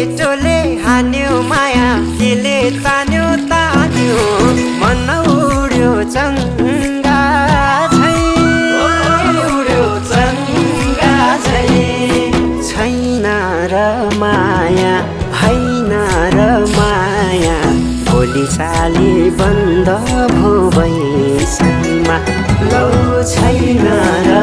केटोले हान्यो माया केले तान्यो तान्यो मन उड्यो चङ्गा झै उड्यो चङ्गा झै छैन र माया हैन र माया भोलि साली बन्द भो बैसैमा लौ छैन र